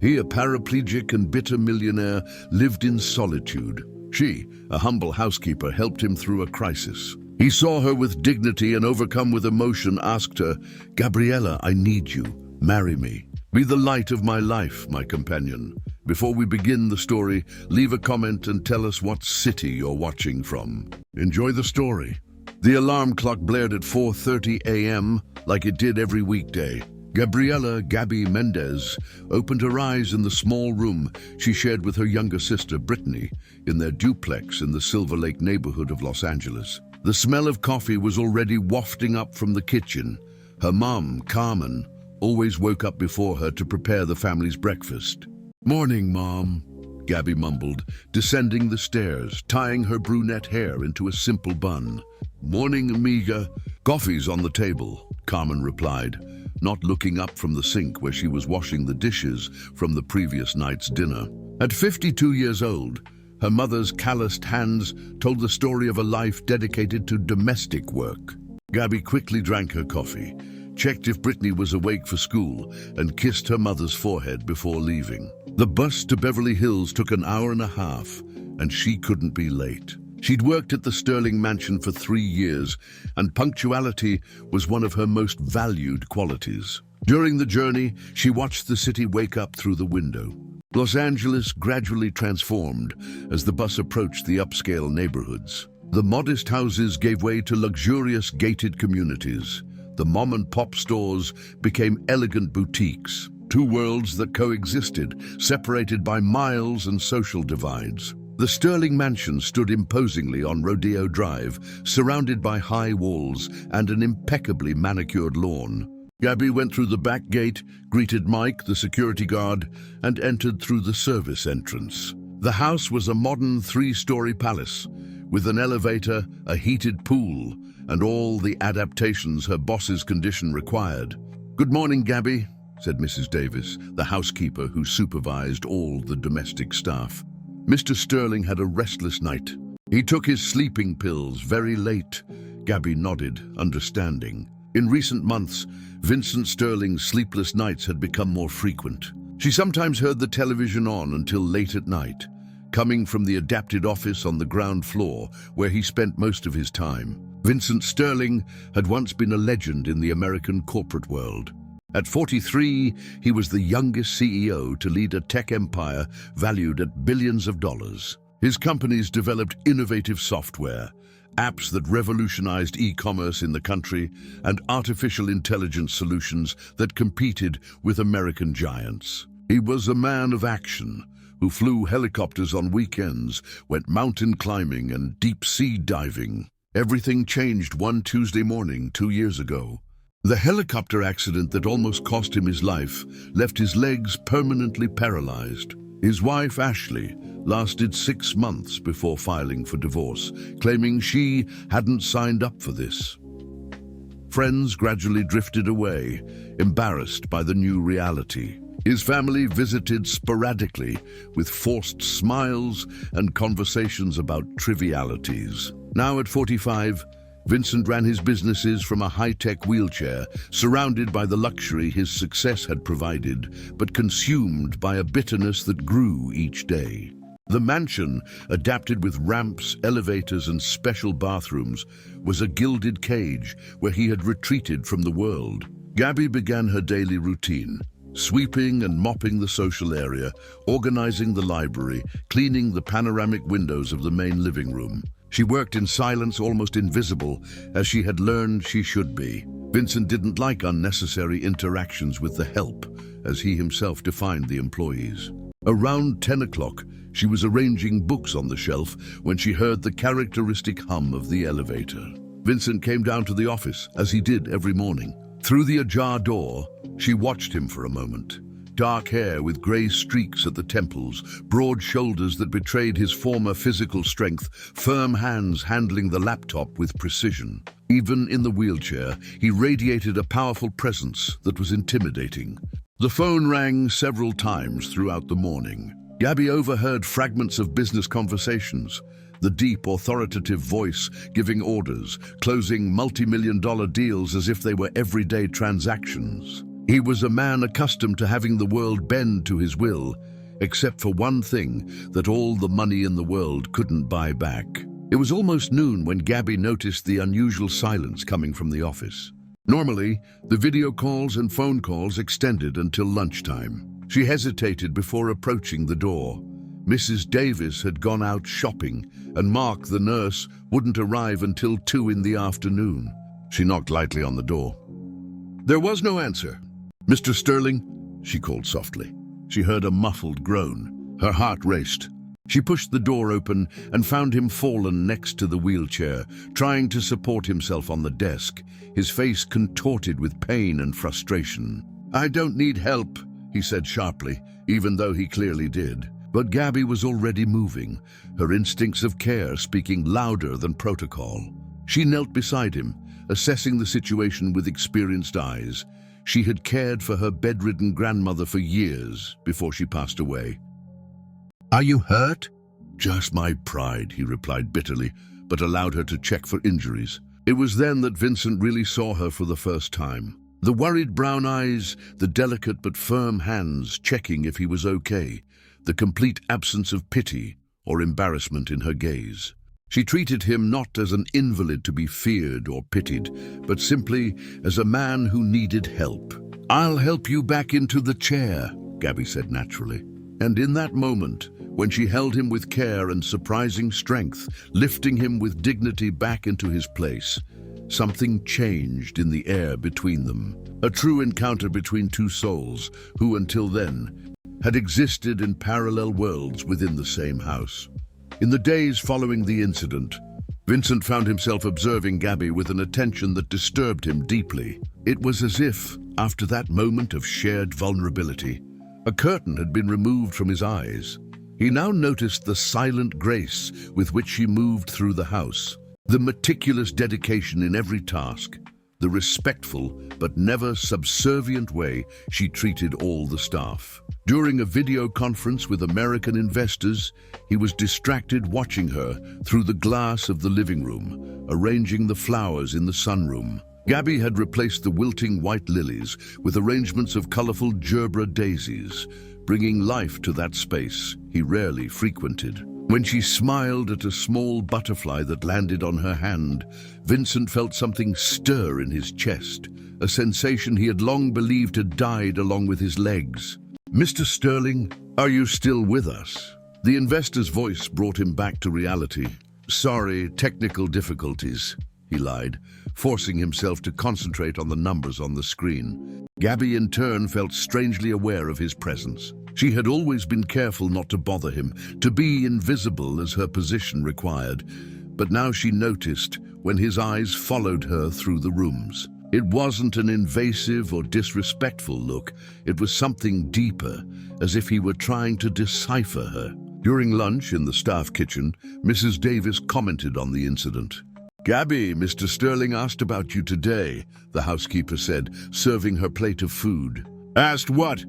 He, a paraplegic and bitter millionaire, lived in solitude. She, a humble housekeeper, helped him through a crisis. He saw her with dignity and, overcome with emotion, asked her, "Gabriella, I need you. Marry me. Be the light of my life, my companion." Before we begin the story, leave a comment and tell us what city you're watching from. Enjoy the story. The alarm clock blared at 4:30 a.m. like it did every weekday. Gabriella "Gabby" Mendez opened her eyes in the small room she shared with her younger sister, Brittany, in their duplex in the Silver Lake neighborhood of Los Angeles. The smell of coffee was already wafting up from the kitchen. Her mom, Carmen, always woke up before her to prepare the family's breakfast. "Morning, Mom," Gabby mumbled, descending the stairs, tying her brunette hair into a simple bun. "Morning, amiga." "Coffee's on the table," Carmen replied, not looking up from the sink where she was washing the dishes from the previous night's dinner. At 52 years old, her mother's calloused hands told the story of a life dedicated to domestic work. Gabby quickly drank her coffee, checked if Brittany was awake for school, and kissed her mother's forehead before leaving. The bus to Beverly Hills took an hour and a half, and she couldn't be late. She'd worked at the Sterling Mansion for 3 years, and punctuality was one of her most valued qualities. During the journey, she watched the city wake up through the window. Los Angeles gradually transformed as the bus approached the upscale neighborhoods. The modest houses gave way to luxurious gated communities. The mom-and-pop stores became elegant boutiques, two worlds that coexisted, separated by miles and social divides. The Sterling Mansion stood imposingly on Rodeo Drive, surrounded by high walls and an impeccably manicured lawn. Gabby went through the back gate, greeted Mike, the security guard, and entered through the service entrance. The house was a modern 3-story palace, with an elevator, a heated pool, and all the adaptations her boss's condition required. "Good morning, Gabby," said Mrs. Davis, the housekeeper who supervised all the domestic staff. "Mr. Sterling had a restless night. He took his sleeping pills very late." Gabby nodded, understanding. In recent months, Vincent Sterling's sleepless nights had become more frequent. She sometimes heard the television on until late at night, coming from the adapted office on the ground floor where he spent most of his time. Vincent Sterling had once been a legend in the American corporate world. At 43, he was the youngest CEO to lead a tech empire valued at billions of dollars. His companies developed innovative software, apps that revolutionized e-commerce in the country, and artificial intelligence solutions that competed with American giants. He was a man of action, who flew helicopters on weekends, went mountain climbing and deep-sea diving. Everything changed one Tuesday morning 2 years ago. The helicopter accident that almost cost him his life left his legs permanently paralyzed. His wife, Ashley, lasted 6 months before filing for divorce, claiming she hadn't signed up for this. Friends gradually drifted away, embarrassed by the new reality. His family visited sporadically, with forced smiles and conversations about trivialities. Now at 45, Vincent ran his businesses from a high-tech wheelchair, surrounded by the luxury his success had provided, but consumed by a bitterness that grew each day. The mansion, adapted with ramps, elevators, and special bathrooms, was a gilded cage where he had retreated from the world. Gabby began her daily routine, sweeping and mopping the social area, organizing the library, cleaning the panoramic windows of the main living room. She worked in silence, almost invisible, as she had learned she should be. Vincent didn't like unnecessary interactions with the help, as he himself defined the employees. Around 10 o'clock, she was arranging books on the shelf when she heard the characteristic hum of the elevator. Vincent came down to the office, as he did every morning. Through the ajar door, she watched him for a moment. Dark hair with grey streaks at the temples, broad shoulders that betrayed his former physical strength, firm hands handling the laptop with precision. Even in the wheelchair, he radiated a powerful presence that was intimidating. The phone rang several times throughout the morning. Gabby overheard fragments of business conversations, the deep, authoritative voice giving orders, closing multi-million-dollar deals as if they were everyday transactions. He was a man accustomed to having the world bend to his will, except for one thing that all the money in the world couldn't buy back. It was almost noon when Gabby noticed the unusual silence coming from the office. Normally, the video calls and phone calls extended until lunchtime. She hesitated before approaching the door. Mrs. Davis had gone out shopping, and Mark, the nurse, wouldn't arrive until 2 in the afternoon. She knocked lightly on the door. There was no answer. "Mr. Sterling?" she called softly. She heard a muffled groan. Her heart raced. She pushed the door open and found him fallen next to the wheelchair, trying to support himself on the desk, his face contorted with pain and frustration. "I don't need help," he said sharply, even though he clearly did. But Gabby was already moving, her instincts of care speaking louder than protocol. She knelt beside him, assessing the situation with experienced eyes. She had cared for her bedridden grandmother for years before she passed away. "Are you hurt?" "Just my pride," he replied bitterly, but allowed her to check for injuries. It was then that Vincent really saw her for the first time. The worried brown eyes, the delicate but firm hands checking if he was okay, the complete absence of pity or embarrassment in her gaze. She treated him not as an invalid to be feared or pitied, but simply as a man who needed help. "I'll help you back into the chair," Gabby said naturally. And in that moment, when she held him with care and surprising strength, lifting him with dignity back into his place, something changed in the air between them. A true encounter between two souls who, until then, had existed in parallel worlds within the same house. In the days following the incident, Vincent found himself observing Gabby with an attention that disturbed him deeply. It was as if, after that moment of shared vulnerability, a curtain had been removed from his eyes. He now noticed the silent grace with which she moved through the house, the meticulous dedication in every task, the respectful but never subservient way she treated all the staff. During a video conference with American investors, he was distracted watching her through the glass of the living room, arranging the flowers in the sunroom. Gabby had replaced the wilting white lilies with arrangements of colorful gerbera daisies, bringing life to that space he rarely frequented. When she smiled at a small butterfly that landed on her hand, Vincent felt something stir in his chest, a sensation he had long believed had died along with his legs. "Mr. Sterling, are you still with us?" The investor's voice brought him back to reality. "Sorry, technical difficulties," he lied, forcing himself to concentrate on the numbers on the screen. Gabby, in turn, felt strangely aware of his presence. She had always been careful not to bother him, to be invisible as her position required, but now she noticed when his eyes followed her through the rooms. It wasn't an invasive or disrespectful look, it was something deeper, as if he were trying to decipher her. During lunch in the staff kitchen, Mrs. Davis commented on the incident. "Gabby, Mr. Sterling asked about you today," the housekeeper said, serving her plate of food. "Asked what?"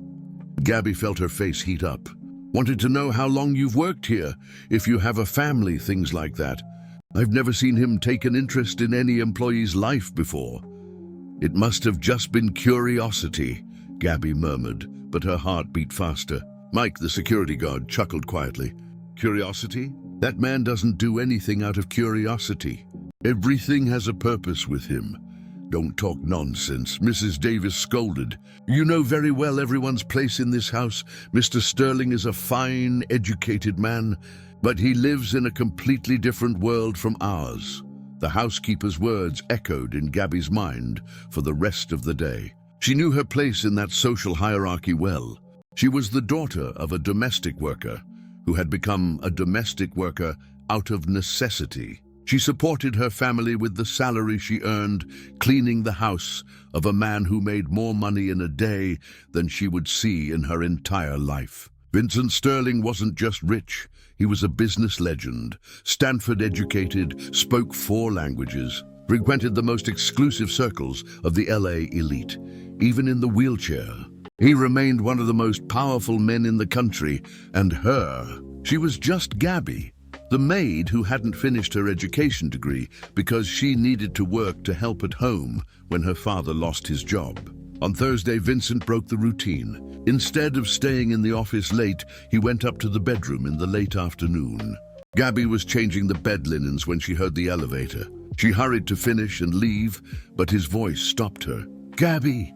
Gabby felt her face heat up. "Wanted to know how long you've worked here, if you have a family, things like that. I've never seen him take an interest in any employee's life before." "It must have just been curiosity," Gabby murmured, but her heart beat faster. Mike, the security guard, chuckled quietly. "Curiosity? That man doesn't do anything out of curiosity. Everything has a purpose with him." "Don't talk nonsense," Mrs. Davis scolded. "You know very well everyone's place in this house. Mr. Sterling is a fine, educated man, but he lives in a completely different world from ours." The housekeeper's words echoed in Gabby's mind for the rest of the day. She knew her place in that social hierarchy well. She was the daughter of a domestic worker who had become a domestic worker out of necessity. She supported her family with the salary she earned, cleaning the house of a man who made more money in a day than she would see in her entire life. Vincent Sterling wasn't just rich, he was a business legend. Stanford educated, spoke 4 languages, frequented the most exclusive circles of the LA elite, even in the wheelchair. He remained one of the most powerful men in the country, and she was just Gabby, the maid who hadn't finished her education degree because she needed to work to help at home when her father lost his job. On Thursday, Vincent broke the routine. Instead of staying in the office late, he went up to the bedroom in the late afternoon. Gabby was changing the bed linens when she heard the elevator. She hurried to finish and leave, but his voice stopped her. "Gabby!"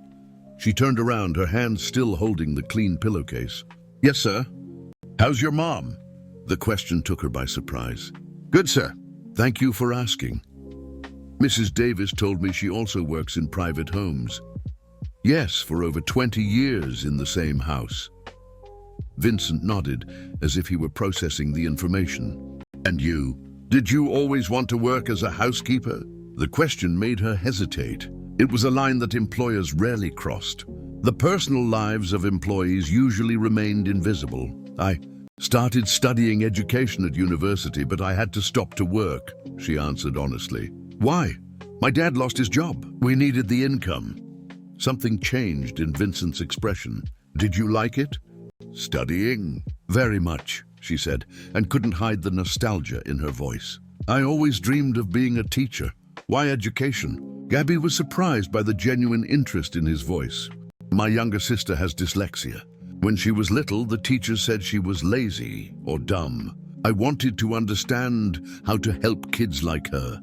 She turned around, her hands still holding the clean pillowcase. "Yes, sir." "How's your mom?" The question took her by surprise. "Good, sir. Thank you for asking." Mrs. Davis told me she also works in private homes. "Yes, for over 20 years in the same house." Vincent nodded, as if he were processing the information. "And you? Did you always want to work as a housekeeper?" The question made her hesitate. It was a line that employers rarely crossed. The personal lives of employees usually remained invisible. "I started studying education at university, but I had to stop to work," she answered honestly. "Why?" "My dad lost his job. We needed the income." Something changed in Vincent's expression. "Did you like it?" "Studying?" "Very much," she said, and couldn't hide the nostalgia in her voice. "I always dreamed of being a teacher. Why education?" Gabby was surprised by the genuine interest in his voice. "My younger sister has dyslexia. When she was little, the teachers said she was lazy or dumb. I wanted to understand how to help kids like her."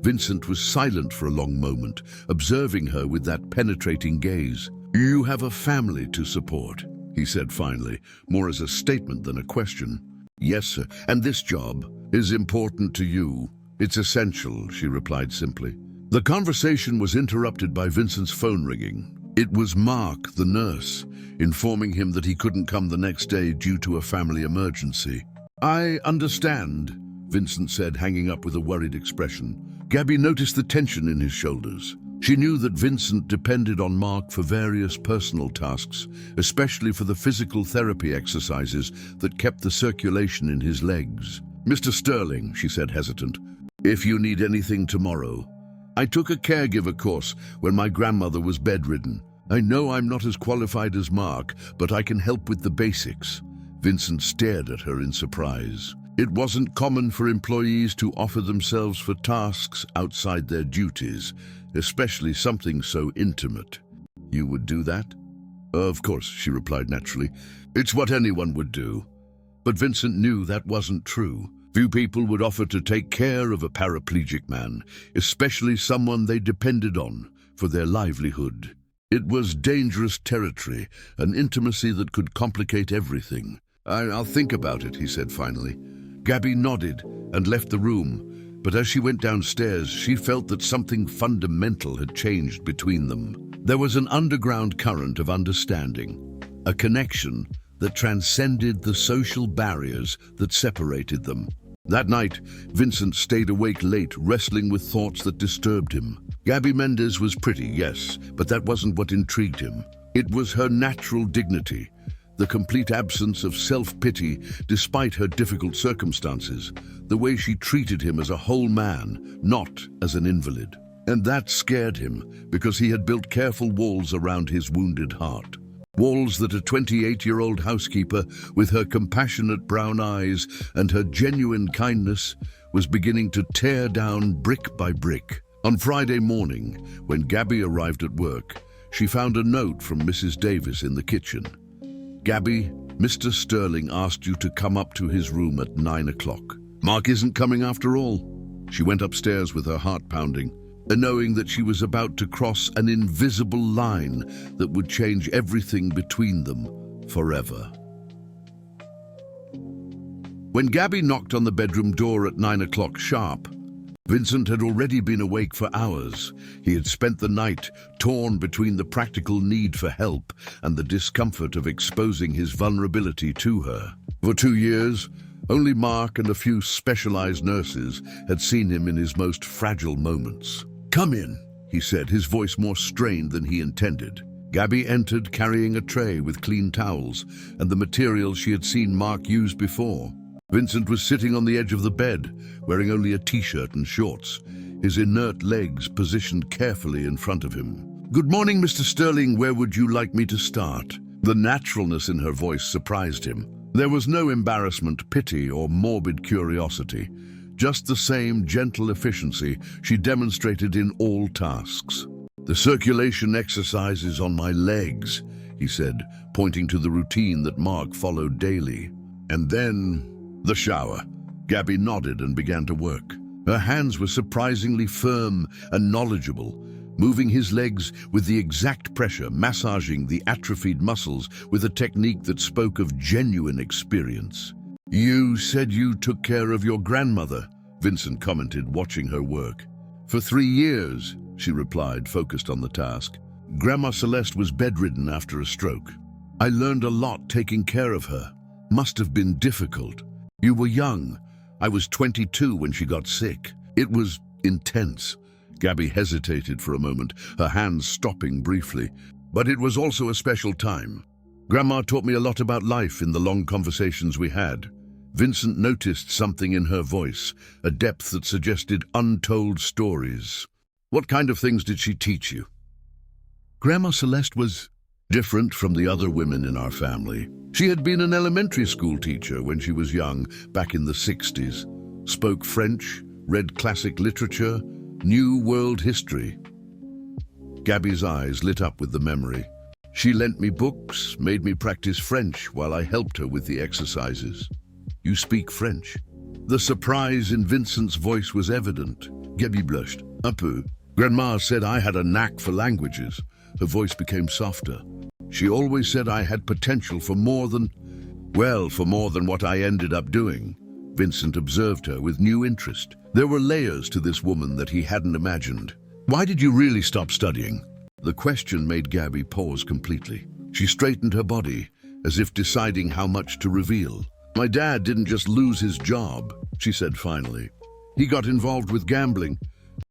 Vincent was silent for a long moment, observing her with that penetrating gaze. "You have a family to support," he said finally, more as a statement than a question. "Yes, sir. And this job is important to you." "It's essential," she replied simply. The conversation was interrupted by Vincent's phone ringing. It was Mark, the nurse, informing him that he couldn't come the next day due to a family emergency. "I understand," Vincent said, hanging up with a worried expression. Gabby noticed the tension in his shoulders. She knew that Vincent depended on Mark for various personal tasks, especially for the physical therapy exercises that kept the circulation in his legs. "Mr. Sterling," she said, hesitant, "if you need anything tomorrow. I took a caregiver course when my grandmother was bedridden. I know I'm not as qualified as Mark, but I can help with the basics." Vincent stared at her in surprise. It wasn't common for employees to offer themselves for tasks outside their duties, especially something so intimate. "You would do that?" "Of course," she replied naturally. "It's what anyone would do." But Vincent knew that wasn't true. Few people would offer to take care of a paraplegic man, especially someone they depended on for their livelihood. It was dangerous territory, an intimacy that could complicate everything. I'll think about it," he said finally. Gabby nodded and left the room, but as she went downstairs, she felt that something fundamental had changed between them. There was an underground current of understanding, a connection that transcended the social barriers that separated them. That night, Vincent stayed awake late, wrestling with thoughts that disturbed him. Gabby Mendez was pretty, yes, but that wasn't what intrigued him. It was her natural dignity, the complete absence of self-pity despite her difficult circumstances, the way she treated him as a whole man, not as an invalid. And that scared him because he had built careful walls around his wounded heart. Walls that a 28-year-old housekeeper with her compassionate brown eyes and her genuine kindness was beginning to tear down brick by brick. On Friday morning, when Gabby arrived at work, she found a note from Mrs. Davis in the kitchen. "Gabby, Mr. Sterling asked you to come up to his room at 9 o'clock. Mark isn't coming after all." She went upstairs with her heart pounding, knowing that she was about to cross an invisible line that would change everything between them forever. When Gabby knocked on the bedroom door at 9 o'clock sharp, Vincent had already been awake for hours. He had spent the night torn between the practical need for help and the discomfort of exposing his vulnerability to her. For 2 years, only Mark and a few specialized nurses had seen him in his most fragile moments. "Come in," he said, his voice more strained than he intended. Gabby entered carrying a tray with clean towels and the materials she had seen Mark use before. Vincent was sitting on the edge of the bed, wearing only a t-shirt and shorts, his inert legs positioned carefully in front of him. "Good morning, Mr. Sterling. Where would you like me to start?" The naturalness in her voice surprised him. There was no embarrassment, pity, or morbid curiosity, just the same gentle efficiency she demonstrated in all tasks. "The circulation exercise is on my legs," he said, pointing to the routine that Mark followed daily. "And then the shower." Gabby nodded and began to work. Her hands were surprisingly firm and knowledgeable, moving his legs with the exact pressure, massaging the atrophied muscles with a technique that spoke of genuine experience. "You said you took care of your grandmother," Vincent commented, watching her work. "For 3 years," she replied, focused on the task. "Grandma Celeste was bedridden after a stroke. I learned a lot taking care of her. Must have been difficult. You were young. I was 22 when she got sick. It was intense." Gabby hesitated for a moment, her hands stopping briefly. "But it was also a special time. Grandma taught me a lot about life in the long conversations we had." Vincent noticed something in her voice, a depth that suggested untold stories. "What kind of things did she teach you?" "Grandma Celeste was different from the other women in our family. She had been an elementary school teacher when she was young, back in the 60s. Spoke French, read classic literature, knew world history." Gabby's eyes lit up with the memory. "She lent me books, made me practice French while I helped her with the exercises." "You speak French?" The surprise in Vincent's voice was evident. Gabby blushed. "Un peu. Grandma said I had a knack for languages." Her voice became softer. "She always said I had potential for more than what I ended up doing." Vincent observed her with new interest. There were layers to this woman that he hadn't imagined. "Why did you really stop studying?" The question made Gabby pause completely. She straightened her body, as if deciding how much to reveal. "My dad didn't just lose his job," she said finally. "He got involved with gambling,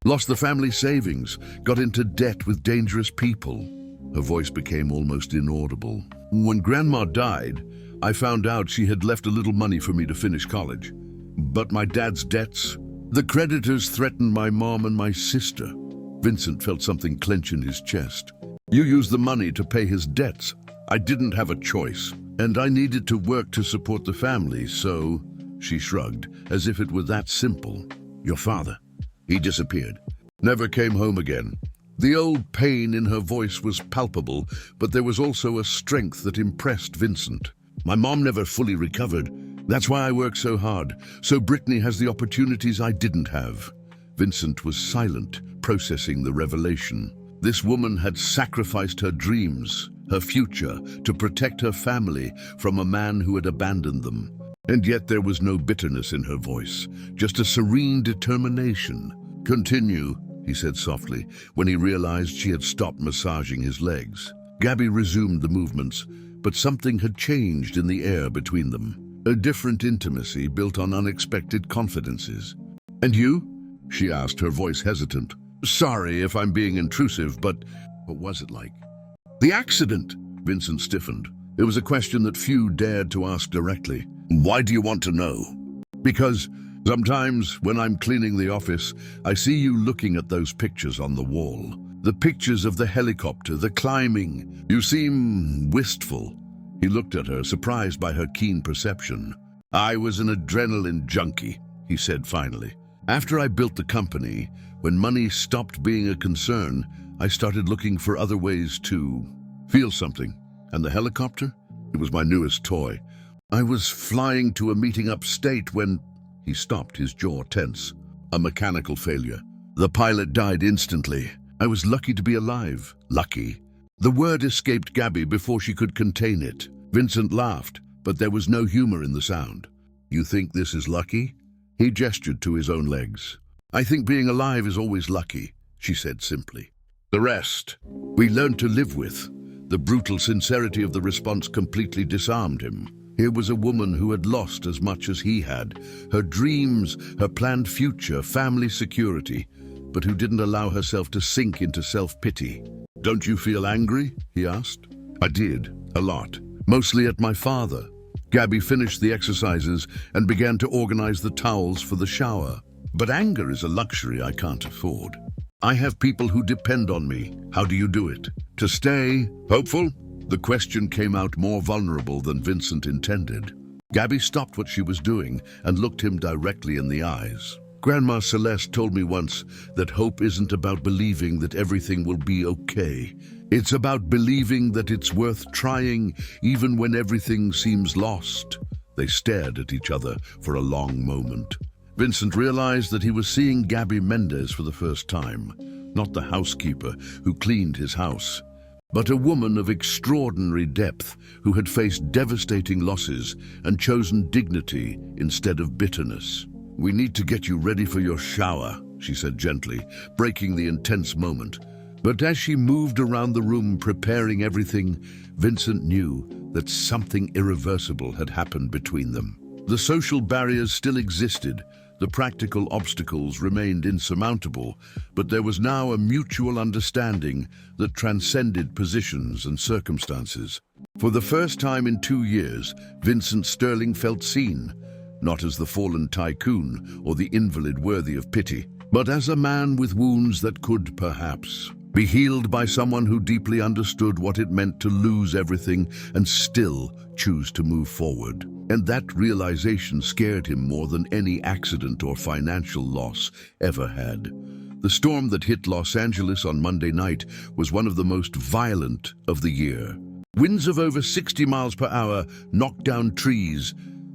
lost the family savings, got into debt with dangerous people." Her voice became almost inaudible. "When Grandma died, I found out she had left a little money for me to finish college. But my dad's debts, the creditors threatened my mom and my sister." Vincent felt something clench in his chest. "You used the money to pay his debts. I didn't have a choice, and I needed to work to support the family, so..." She shrugged, as if it were that simple. "Your father, he disappeared. Never came home again." The old pain in her voice was palpable, but there was also a strength that impressed Vincent. "My mom never fully recovered. That's why I work so hard, so Brittany has the opportunities I didn't have." Vincent was silent, processing the revelation. This woman had sacrificed her dreams, her future, to protect her family from a man who had abandoned them. And yet there was no bitterness in her voice, just a serene determination. "Continue," he said softly, when he realized she had stopped massaging his legs. Gabby resumed the movements, but something had changed in the air between them. A different intimacy built on unexpected confidences. "And you?" she asked, her voice hesitant. "Sorry if I'm being intrusive, but what was it like?" "The accident," Vincent stiffened. It was a question that few dared to ask directly. "Why do you want to know?" "Because sometimes when I'm cleaning the office, I see you looking at those pictures on the wall. The pictures of the helicopter, the climbing. You seem wistful." He looked at her, surprised by her keen perception. "I was an adrenaline junkie," he said finally. "After I built the company, when money stopped being a concern, I started looking for other ways to feel something. And the helicopter? It was my newest toy. I was flying to a meeting upstate when..." He stopped, his jaw tense. "A mechanical failure. The pilot died instantly. I was lucky to be alive." Lucky. The word escaped Gabby before she could contain it. Vincent laughed, but there was no humor in the sound. "You think this is lucky?" He gestured to his own legs. "I think being alive is always lucky," she said simply. "The rest, we learned to live with." The brutal sincerity of the response completely disarmed him. Here was a woman who had lost as much as he had, her dreams, her planned future, family security, but who didn't allow herself to sink into self-pity. "Don't you feel angry?" he asked. "I did, a lot. Mostly at my father." Gabby finished the exercises and began to organize the towels for the shower. "But anger is a luxury I can't afford. I have people who depend on me. How do you do it? To stay hopeful?" The question came out more vulnerable than Vincent intended. Gabby stopped what she was doing and looked him directly in the eyes. Grandma Celeste told me once that hope isn't about believing that everything will be okay. It's about believing that it's worth trying even when everything seems lost. They stared at each other for a long moment. Vincent realized that he was seeing Gabby Mendez for the first time, not the housekeeper who cleaned his house, but a woman of extraordinary depth who had faced devastating losses and chosen dignity instead of bitterness. "We need to get you ready for your shower," she said gently, breaking the intense moment. But as she moved around the room preparing everything, Vincent knew that something irreversible had happened between them. The social barriers still existed, the practical obstacles remained insurmountable, but there was now a mutual understanding that transcended positions and circumstances. For the first time in 2 years, Vincent Sterling felt seen, not as the fallen tycoon or the invalid worthy of pity, but as a man with wounds that could, perhaps, be healed by someone who deeply understood what it meant to lose everything and still choose to move forward. And that realization scared him more than any accident or financial loss ever had. The storm that hit Los Angeles on Monday night was one of the most violent of the year. Winds of over 60 miles per hour knocked down trees.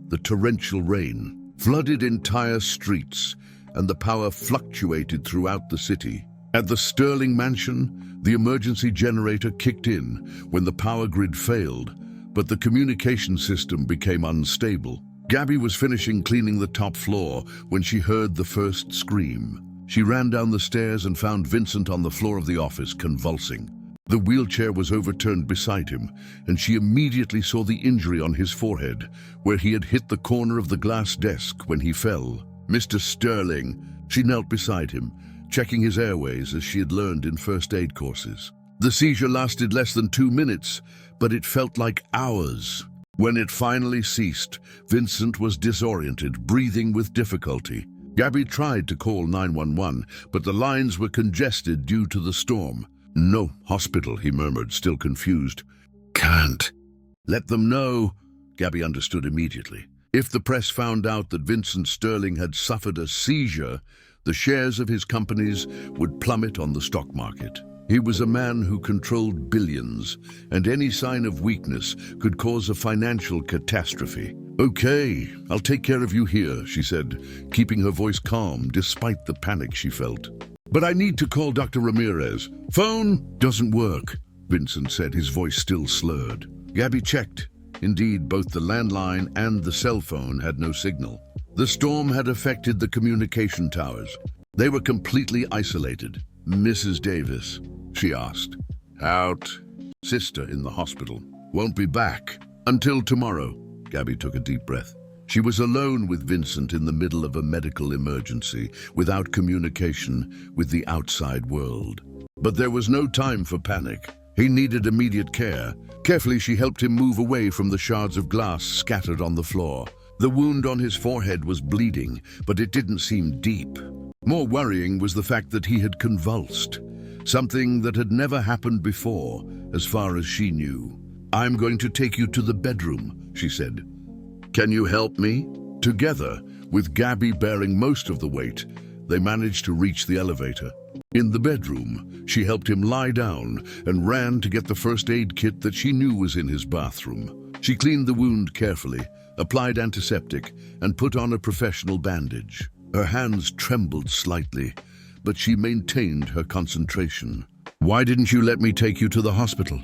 The torrential rain flooded entire streets, and the power fluctuated throughout the city. At the Sterling mansion, the emergency generator kicked in when the power grid failed, but the communication system became unstable. Gabby was finishing cleaning the top floor when she heard the first scream. She ran down the stairs and found Vincent on the floor of the office, convulsing. The wheelchair was overturned beside him, and she immediately saw the injury on his forehead, where he had hit the corner of the glass desk when he fell. "Mr. Sterling," she knelt beside him, checking his airways as she had learned in first aid courses. The seizure lasted less than 2 minutes, but it felt like hours. When it finally ceased, Vincent was disoriented, breathing with difficulty. Gabby tried to call 911, but the lines were congested due to the storm. "No hospital," he murmured, still confused. "Can't." "Let them know." Gabby understood immediately. If the press found out that Vincent Sterling had suffered a seizure, the shares of his companies would plummet on the stock market. He was a man who controlled billions, and any sign of weakness could cause a financial catastrophe. "Okay, I'll take care of you here," she said, keeping her voice calm despite the panic she felt. "But I need to call Dr. Ramirez." "Phone doesn't work," Vincent said, his voice still slurred. Gabby checked. Indeed, both the landline and the cell phone had no signal. The storm had affected the communication towers. They were completely isolated. "Mrs. Davis?" she asked. "Out. Sister in the hospital. Won't be back until tomorrow." Gabby took a deep breath. She was alone with Vincent in the middle of a medical emergency, without communication with the outside world. But there was no time for panic. He needed immediate care. Carefully, she helped him move away from the shards of glass scattered on the floor. The wound on his forehead was bleeding, but it didn't seem deep. More worrying was the fact that he had convulsed, something that had never happened before, as far as she knew. "I'm going to take you to the bedroom," she said. "Can you help me?" Together, with Gabby bearing most of the weight, they managed to reach the elevator. In the bedroom, she helped him lie down and ran to get the first aid kit that she knew was in his bathroom. She cleaned the wound carefully, applied antiseptic, and put on a professional bandage. Her hands trembled slightly, but she maintained her concentration. "Why didn't you let me take you to the hospital?"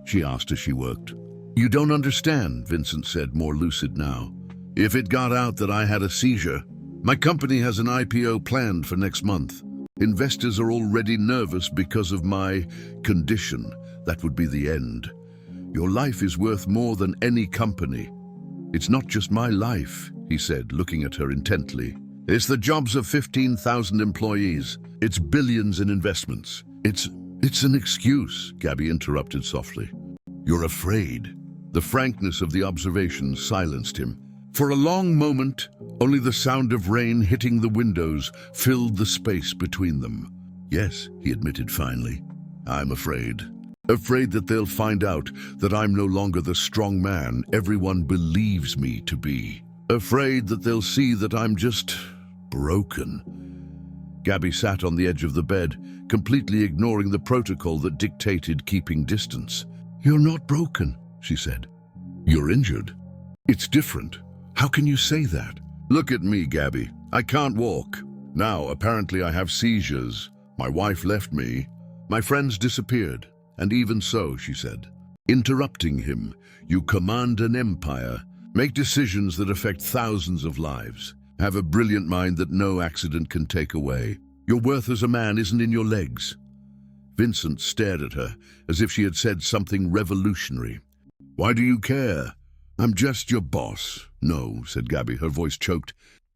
she asked as she worked. "You don't understand," Vincent said, more lucid now. "If it got out that I had a seizure, my company has an IPO planned for next month. Investors are already nervous because of my condition. That would be the end. Your life is worth more than any company." "It's not just my life," he said, looking at her intently. "It's the jobs of 15,000 employees. It's billions in investments. It's an excuse," Gabby interrupted softly. "You're afraid." The frankness of the observation silenced him. For a long moment, only the sound of rain hitting the windows filled the space between them. "Yes," he admitted finally, "I'm afraid. Afraid that they'll find out that I'm no longer the strong man everyone believes me to be. Afraid that they'll see that I'm just Broken. Gabby sat on the edge of the bed, completely ignoring the protocol that dictated keeping distance. "You're not broken," she said. "You're injured. It's different. How can you say that?" "Look at me, Gabby. I can't walk. Now, apparently I have seizures. My wife left me. My friends disappeared. And even so," she said, interrupting him, "you command an empire, make decisions that affect thousands of lives, have a brilliant mind that no accident can take away. Your worth as a man isn't in your legs." Vincent stared at her as if she had said something revolutionary. "Why do you care? I'm just your boss." "No," said Gabby, her voice choked.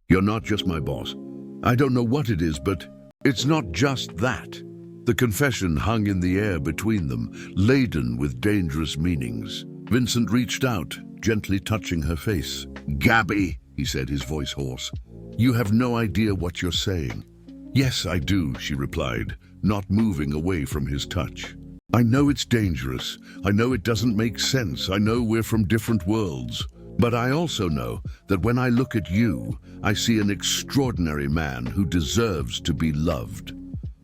"You're not just my boss. I don't know what it is, but it's not just that." The confession hung in the air between them, laden with dangerous meanings. Vincent reached out, gently touching her face. "Gabby," he said, his voice hoarse, "you have no idea what you're saying." "Yes, I do," she replied, not moving away from his touch. "I know it's dangerous. I know it doesn't make sense. I know we're from different worlds. But I also know that when I look at you, I see an extraordinary man who deserves to be loved."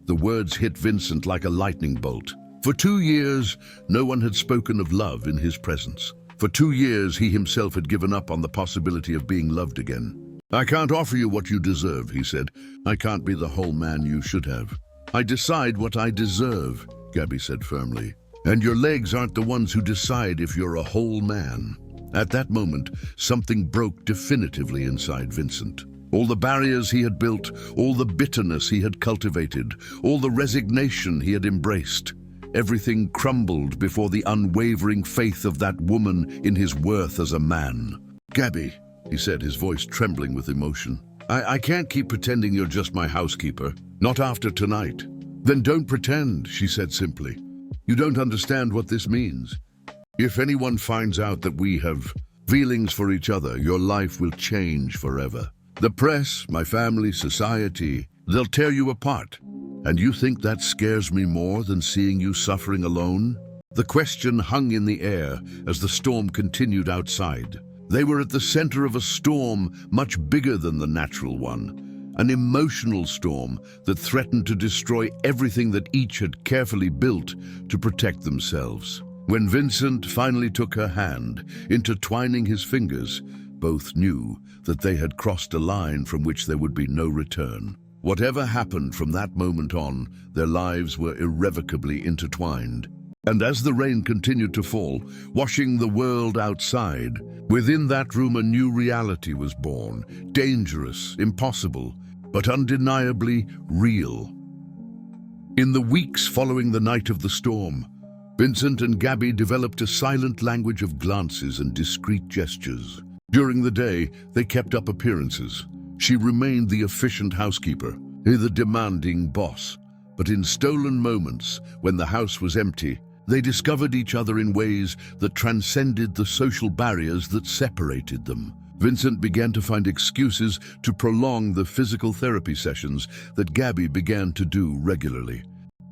The words hit Vincent like a lightning bolt. For 2 years, no one had spoken of love in his presence. For 2 years, he himself had given up on the possibility of being loved again. "I can't offer you what you deserve," he said. "I can't be the whole man you should have." "I decide what I deserve," Gabby said firmly. "And your legs aren't the ones who decide if you're a whole man." At that moment, something broke definitively inside Vincent. All the barriers he had built, all the bitterness he had cultivated, all the resignation he had embraced, everything crumbled before the unwavering faith of that woman in his worth as a man. "Gabby," he said, his voice trembling with emotion, I can't keep pretending you're just my housekeeper. Not after tonight." "Then don't pretend," she said simply. "You don't understand what this means. If anyone finds out that we have feelings for each other, your life will change forever. The press, my family, society, they'll tear you apart. And you think that scares me more than seeing you suffering alone?" The question hung in the air as the storm continued outside. They were at the center of a storm much bigger than the natural one, an emotional storm that threatened to destroy everything that each had carefully built to protect themselves. When Vincent finally took her hand, intertwining his fingers, both knew that they had crossed a line from which there would be no return. Whatever happened from that moment on, their lives were irrevocably intertwined. And as the rain continued to fall, washing the world outside, within that room a new reality was born, dangerous, impossible, but undeniably real. In the weeks following the night of the storm, Vincent and Gabby developed a silent language of glances and discreet gestures. During the day, they kept up appearances. She remained the efficient housekeeper, the demanding boss. But in stolen moments, when the house was empty, they discovered each other in ways that transcended the social barriers that separated them. Vincent began to find excuses to prolong the physical therapy sessions that Gabby began to do regularly.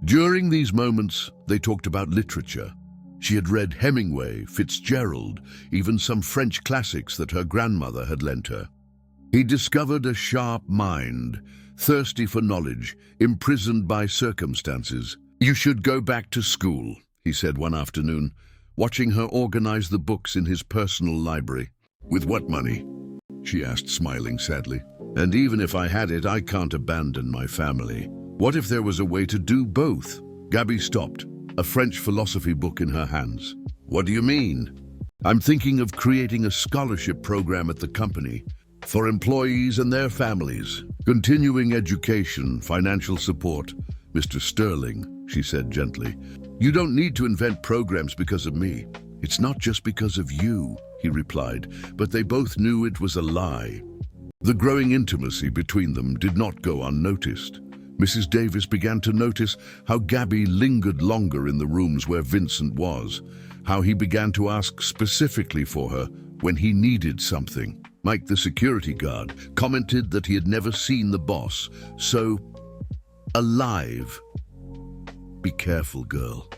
During these moments, they talked about literature. She had read Hemingway, Fitzgerald, even some French classics that her grandmother had lent her. He discovered a sharp mind, thirsty for knowledge, imprisoned by circumstances. "You should go back to school," he said one afternoon, watching her organize the books in his personal library. "With what money?" she asked, smiling sadly. "And even if I had it, I can't abandon my family. What if there was a way to do both?" Gabby stopped, a French philosophy book in her hands. "What do you mean?" "I'm thinking of creating a scholarship program at the company for employees and their families. Continuing education, financial support." "Mr. Sterling," she said gently, "you don't need to invent programs because of me. It's not just because of you," he replied, but they both knew it was a lie. The growing intimacy between them did not go unnoticed. Mrs. Davis began to notice how Gabby lingered longer in the rooms where Vincent was, how he began to ask specifically for her when he needed something. Mike, the security guard, commented that he had never seen the boss so alive. "Be careful, girl,"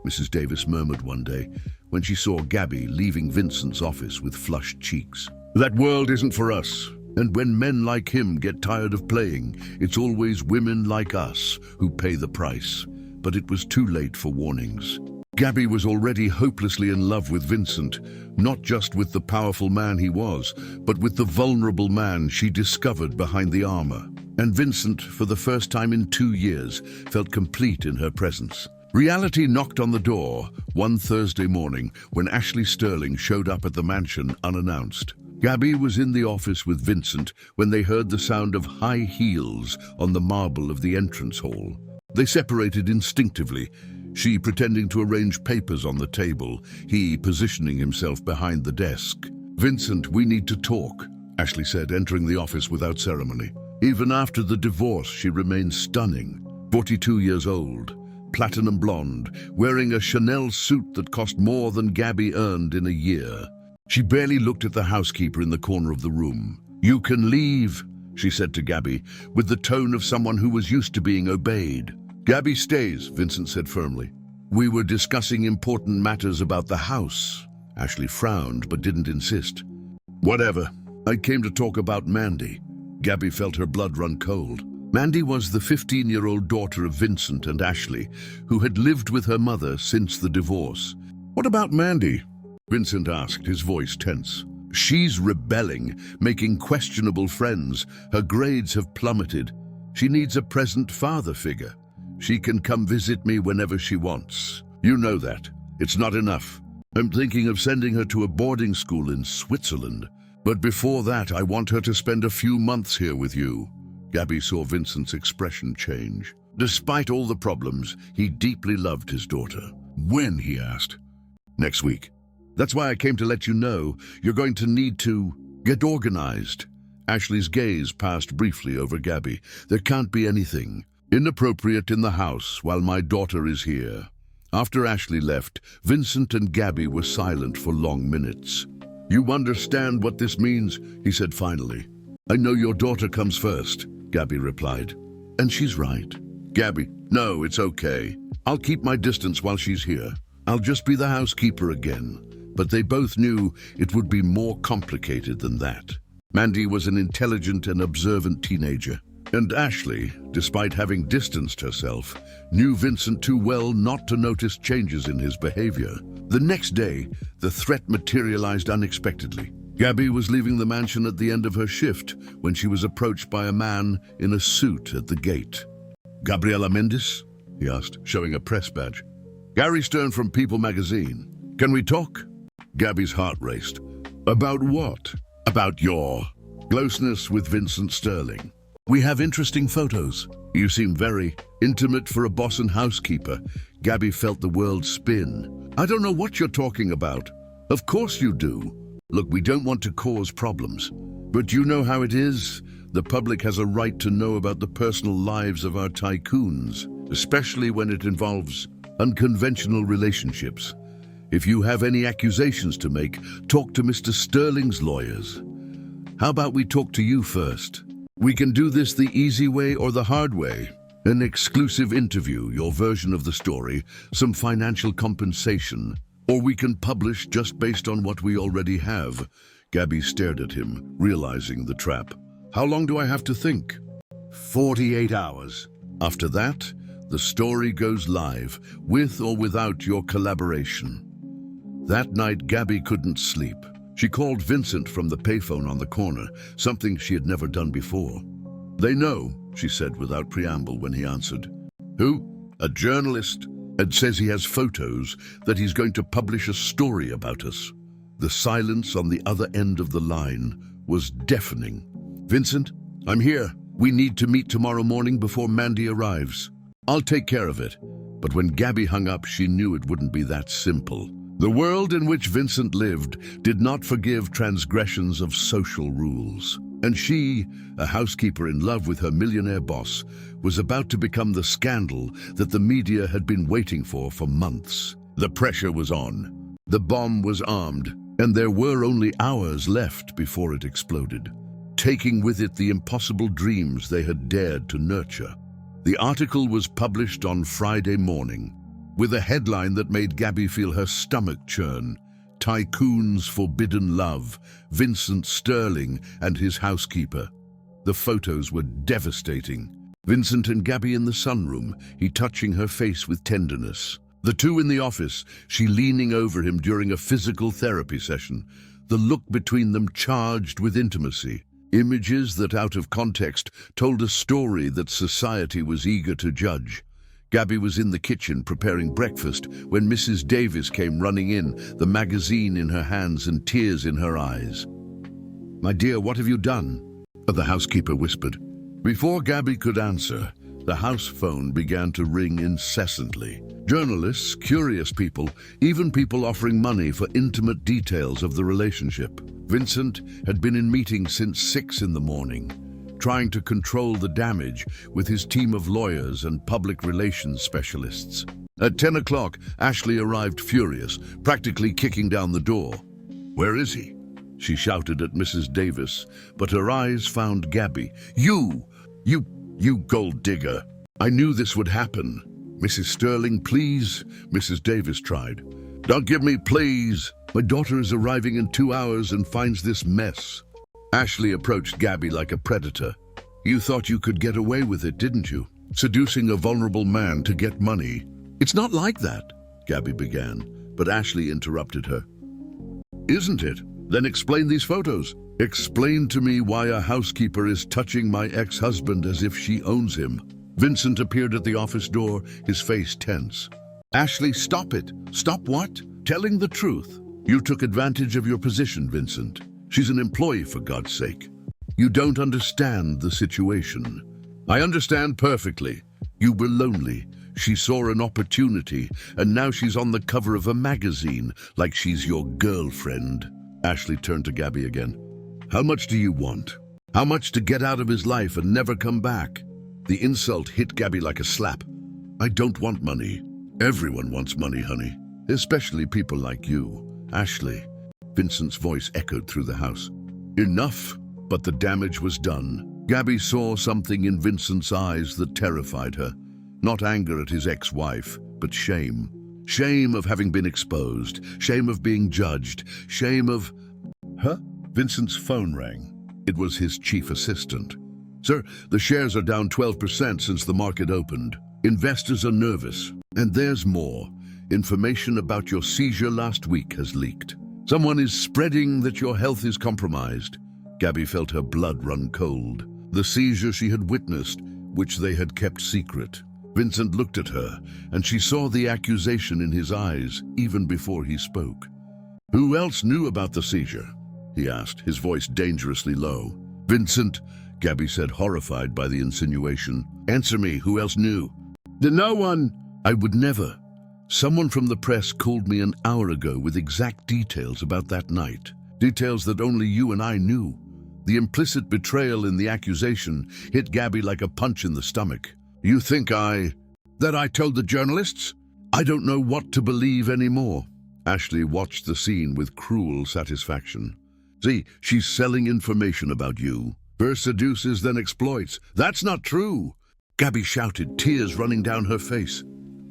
Mrs. Davis murmured one day when she saw Gabby leaving Vincent's office with flushed cheeks. "That world isn't for us. And when men like him get tired of playing, it's always women like us who pay the price. But it was too late for warnings. Gabby was already hopelessly in love with Vincent, not just with the powerful man he was, but with the vulnerable man she discovered behind the armor. And Vincent, for the first time in 2 years, felt complete in her presence. Reality knocked on the door one Thursday morning when Ashley Sterling showed up at the mansion unannounced. Gabby was in the office with Vincent when they heard the sound of high heels on the marble of the entrance hall. They separated instinctively, she pretending to arrange papers on the table, he positioning himself behind the desk. "Vincent, we need to talk," Ashley said, entering the office without ceremony. Even after the divorce, she remained stunning. 42 years old, platinum blonde, wearing a Chanel suit that cost more than Gabby earned in a year. She barely looked at the housekeeper in the corner of the room. "You can leave," she said to Gabby, with the tone of someone who was used to being obeyed. "Gabby stays," Vincent said firmly. "We were discussing important matters about the house." Ashley frowned but didn't insist. "Whatever. I came to talk about Mandy." Gabby felt her blood run cold. Mandy was the 15-year-old daughter of Vincent and Ashley, who had lived with her mother since the divorce. "What about Mandy?" Vincent asked, his voice tense. "She's rebelling, making questionable friends. Her grades have plummeted. She needs a present father figure. She can come visit me whenever she wants. You know that. It's not enough. I'm thinking of sending her to a boarding school in Switzerland. But before that, I want her to spend a few months here with you." Gabby saw Vincent's expression change. Despite all the problems, he deeply loved his daughter. "When?" he asked. "Next week. That's why I came to let you know. You're going to need to get organized." Ashley's gaze passed briefly over Gabby. "There can't be anything inappropriate in the house while my daughter is here." After Ashley left, Vincent and Gabby were silent for long minutes. "You understand what this means?" he said finally. "I know your daughter comes first," Gabby replied. "And she's right." "Gabby, no, it's okay. I'll keep my distance while she's here. I'll just be the housekeeper again." But they both knew it would be more complicated than that. Mandy was an intelligent and observant teenager, and Ashley, despite having distanced herself, knew Vincent too well not to notice changes in his behavior. The next day, the threat materialized unexpectedly. Gabby was leaving the mansion at the end of her shift when she was approached by a man in a suit at the gate. "Gabriela Mendes?" he asked, showing a press badge. "Gary Stern from People magazine. Can we talk?" Gabby's heart raced. "About what?" "About your closeness with Vincent Sterling. We have interesting photos. You seem very intimate for a boss and housekeeper." Gabby felt the world spin. "I don't know what you're talking about." "Of course you do. Look, we don't want to cause problems. But you know how it is. The public has a right to know about the personal lives of our tycoons, especially when it involves unconventional relationships. If you have any accusations to make, talk to Mr. Sterling's lawyers. How about we talk to you first? We can do this the easy way or the hard way. An exclusive interview, your version of the story, some financial compensation, or we can publish just based on what we already have." Gabby stared at him, realizing the trap. "How long do I have to think?" 48 hours. After that, the story goes live, with or without your collaboration." That night, Gabby couldn't sleep. She called Vincent from the payphone on the corner, something she had never done before. "They know," she said without preamble when he answered. "Who?" "A journalist. Ed says he has photos, that he's going to publish a story about us." The silence on the other end of the line was deafening. "Vincent, I'm here. We need to meet tomorrow morning before Mandy arrives." "I'll take care of it." But when Gabby hung up, she knew it wouldn't be that simple. The world in which Vincent lived did not forgive transgressions of social rules. And she, a housekeeper in love with her millionaire boss, was about to become the scandal that the media had been waiting for months. The pressure was on. The bomb was armed, and there were only hours left before it exploded, taking with it the impossible dreams they had dared to nurture. The article was published on Friday morning, with a headline that made Gabby feel her stomach churn. tycoon's forbidden love, Vincent Sterling and his housekeeper. The photos were devastating. Vincent and Gabby in the sunroom, he touching her face with tenderness. The two in the office, she leaning over him during a physical therapy session. The look between them charged with intimacy. Images that, out of context, told a story that society was eager to judge. Gabby was in the kitchen preparing breakfast when Mrs. Davis came running in, the magazine in her hands and tears in her eyes. "My dear, what have you done?" the housekeeper whispered. Before Gabby could answer, the house phone began to ring incessantly. Journalists, curious people, even people offering money for intimate details of the relationship. Vincent had been in meetings since 6 in the morning, trying to control the damage with his team of lawyers and public relations specialists. At 10 o'clock, Ashley arrived furious, practically kicking down the door. "Where is he?" she shouted at Mrs. Davis, but her eyes found Gabby. You gold digger. I knew this would happen." "Mrs. Sterling, please," Mrs. Davis tried. "Don't give me please. My daughter is arriving in 2 hours and finds this mess." Ashley approached Gabby like a predator. "You thought you could get away with it, didn't you? Seducing a vulnerable man to get money." "It's not like that," Gabby began, but Ashley interrupted her. "Isn't it? Then explain these photos. Explain to me why a housekeeper is touching my ex-husband as if she owns him." Vincent appeared at the office door, his face tense. "Ashley, stop it." "Stop what?" "Telling the truth. You took advantage of your position, Vincent. She's an employee, for God's sake. You don't understand the situation." "I understand perfectly. You were lonely. She saw an opportunity, and now she's on the cover of a magazine, like she's your girlfriend." Ashley turned to Gabby again. "How much do you want? How much to get out of his life and never come back?" The insult hit Gabby like a slap. "I don't want money. Everyone wants money, honey. Especially people like you." "Ashley," Vincent's voice echoed through the house. "Enough," but the damage was done. Gabby saw something in Vincent's eyes that terrified her. Not anger at his ex-wife, but shame. Shame of having been exposed. Shame of being judged. Shame of... Huh? Vincent's phone rang. It was his chief assistant. "Sir, the shares are down 12% since the market opened. Investors are nervous. And there's more. Information about your seizure last week has leaked. Someone is spreading that your health is compromised." Gabby felt her blood run cold. The seizure she had witnessed, which they had kept secret. Vincent looked at her, and she saw the accusation in his eyes even before he spoke. "Who else knew about the seizure?" he asked, his voice dangerously low. "Vincent," Gabby said, horrified by the insinuation. "Answer me, who else knew?" "No one." "I would never. Someone from the press called me an hour ago with exact details about that night. Details that only you and I knew." The implicit betrayal in the accusation hit Gabby like a punch in the stomach. "You think that I told the journalists?" "I don't know what to believe anymore." Ashley watched the scene with cruel satisfaction. "See, she's selling information about you. First seduces, then exploits. That's not true." Gabby shouted, tears running down her face.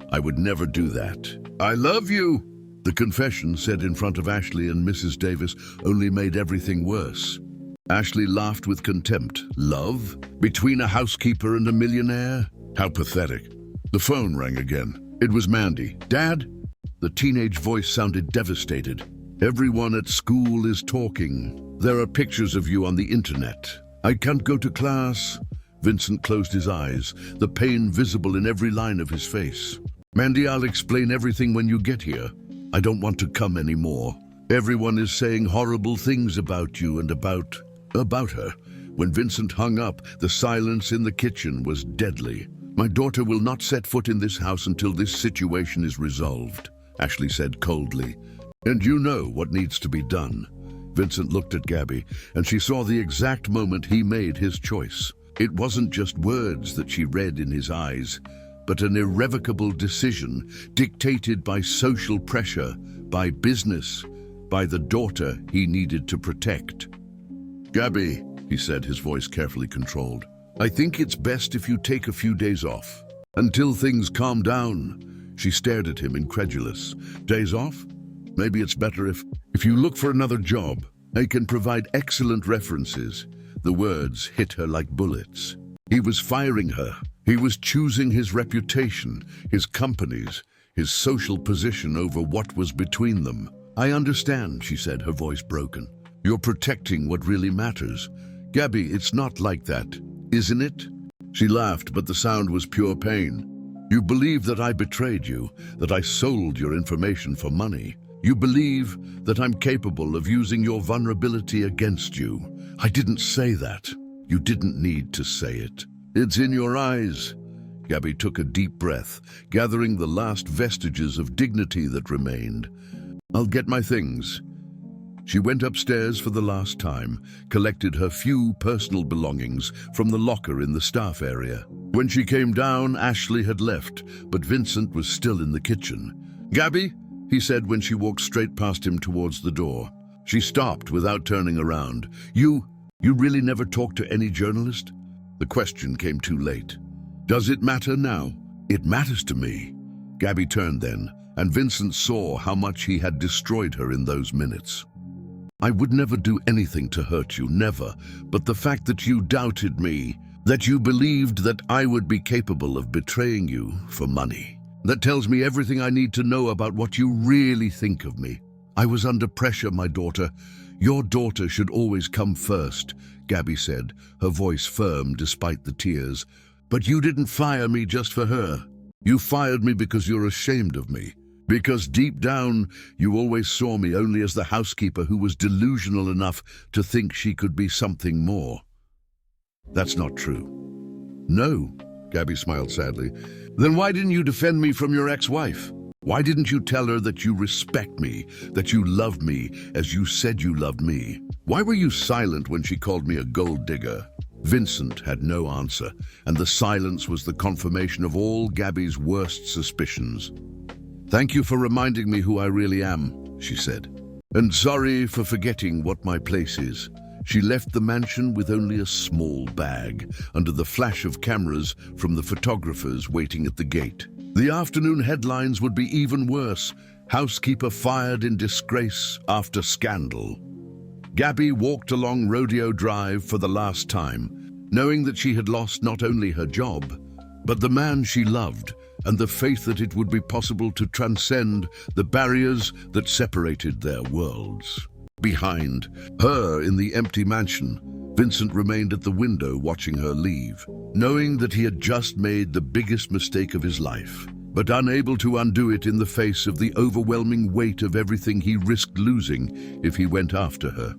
"I would never do that. I love you." The confession, said in front of Ashley and Mrs. Davis, only made everything worse. Ashley laughed with contempt. "Love? Between a housekeeper and a millionaire? How pathetic." The phone rang again. It was Mandy. "Dad?" The teenage voice sounded devastated. "Everyone at school is talking. There are pictures of you on the internet. I can't go to class." Vincent closed his eyes, the pain visible in every line of his face. "Mandy, I'll explain everything when you get here. I don't want to come anymore. Everyone is saying horrible things about you and about her." When Vincent hung up, the silence in the kitchen was deadly. "My daughter will not set foot in this house until this situation is resolved," Ashley said coldly. "And you know what needs to be done." Vincent looked at Gabby, and she saw the exact moment he made his choice. It wasn't just words that she read in his eyes, but an irrevocable decision dictated by social pressure, by business, by the daughter he needed to protect. "Gabby," he said, his voice carefully controlled, "I think it's best if you take a few days off, until things calm down." She stared at him, incredulous. "Days off? Maybe it's better if you look for another job. I can provide excellent references." The words hit her like bullets. He was firing her. He was choosing his reputation, his companies, his social position over what was between them. "I understand," she said, her voice broken. "You're protecting what really matters. Gabby, it's not like that, isn't it?" She laughed, but the sound was pure pain. "You believe that I betrayed you, that I sold your information for money. You believe that I'm capable of using your vulnerability against you. I didn't say that. You didn't need to say it. It's in your eyes." Gabby took a deep breath, gathering the last vestiges of dignity that remained. "I'll get my things." She went upstairs for the last time, collected her few personal belongings from the locker in the staff area. When she came down, Ashley had left, but Vincent was still in the kitchen. "Gabby?" he said when she walked straight past him towards the door. She stopped without turning around. You really never talked to any journalist?" The question came too late. "Does it matter now?" "It matters to me." Gabby turned then, and Vincent saw how much he had destroyed her in those minutes. "I would never do anything to hurt you, never. But the fact that you doubted me, that you believed that I would be capable of betraying you for money, that tells me everything I need to know about what you really think of me. I was under pressure, my daughter. Your daughter should always come first," Gabby said, her voice firm despite the tears. "But you didn't fire me just for her. You fired me because you're ashamed of me. Because deep down, you always saw me only as the housekeeper who was delusional enough to think she could be something more." "That's not true." "No," Gabby smiled sadly. "Then why didn't you defend me from your ex-wife? Why didn't you tell her that you respect me, that you love me as you said you loved me? Why were you silent when she called me a gold digger?" Vincent had no answer, and the silence was the confirmation of all Gabby's worst suspicions. "Thank you for reminding me who I really am," she said. "And sorry for forgetting what my place is." She left the mansion with only a small bag, under the flash of cameras from the photographers waiting at the gate. The afternoon headlines would be even worse. "Housekeeper fired in disgrace after scandal." Gabby walked along Rodeo Drive for the last time, knowing that she had lost not only her job, but the man she loved, and the faith that it would be possible to transcend the barriers that separated their worlds. Behind her, in the empty mansion, Vincent remained at the window watching her leave, knowing that he had just made the biggest mistake of his life, but unable to undo it in the face of the overwhelming weight of everything he risked losing if he went after her.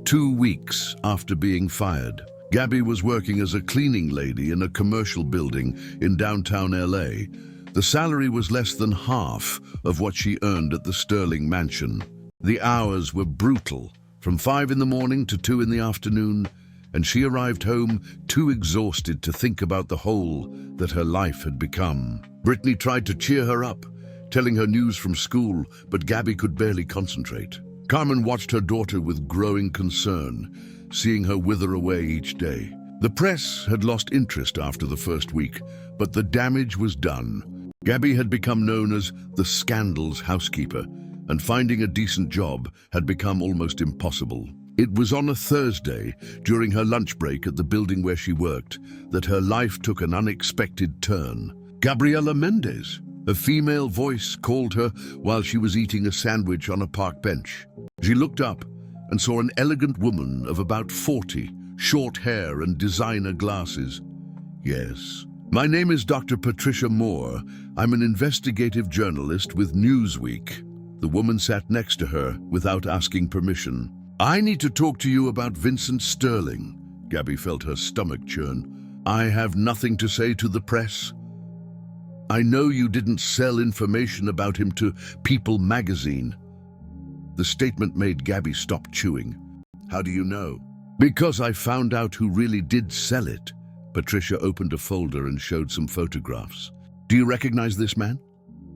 2 weeks after being fired, Gabby was working as a cleaning lady in a commercial building in downtown LA. The salary was less than half of what she earned at the Sterling mansion. The hours were brutal, from 5 in the morning to 2 in the afternoon, and she arrived home too exhausted to think about the hole that her life had become. Brittany tried to cheer her up, telling her news from school, but Gabby could barely concentrate. Carmen watched her daughter with growing concern, seeing her wither away each day. The press had lost interest after the first week, but the damage was done. Gabby had become known as the scandal's housekeeper, and finding a decent job had become almost impossible. It was on a Thursday, during her lunch break at the building where she worked, that her life took an unexpected turn. Gabriela Mendez, a female voice, called her while she was eating a sandwich on a park bench. She looked up and saw an elegant woman of about 40, short hair and designer glasses. "Yes, my name is Dr. Patricia Moore. I'm an investigative journalist with Newsweek." The woman sat next to her without asking permission. "I need to talk to you about Vincent Sterling." Gabby felt her stomach churn. "I have nothing to say to the press. I know you didn't sell information about him to People magazine." The statement made Gabby stop chewing. "How do you know?" "Because I found out who really did sell it." Patricia opened a folder and showed some photographs. "Do you recognize this man?"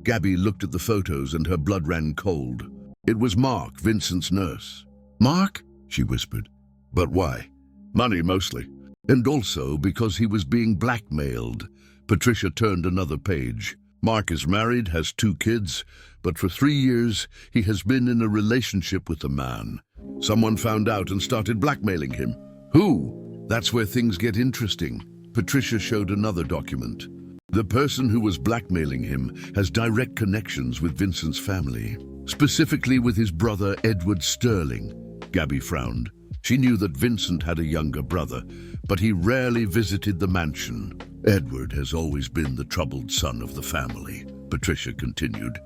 Gabby looked at the photos and her blood ran cold. It was Mark, Vincent's nurse. "Mark?" she whispered. "But why?" "Money, mostly. And also because he was being blackmailed." Patricia turned another page. Mark is married, has 2 kids, but for 3 years he has been in a relationship with a man. Someone found out and started blackmailing him. Who? That's where things get interesting. Patricia showed another document. The person who was blackmailing him has direct connections with Vincent's family, specifically with his brother Edward Sterling. Gabby frowned. She knew that Vincent had a younger brother, but he rarely visited the mansion. Edward has always been the troubled son of the family, Patricia continued.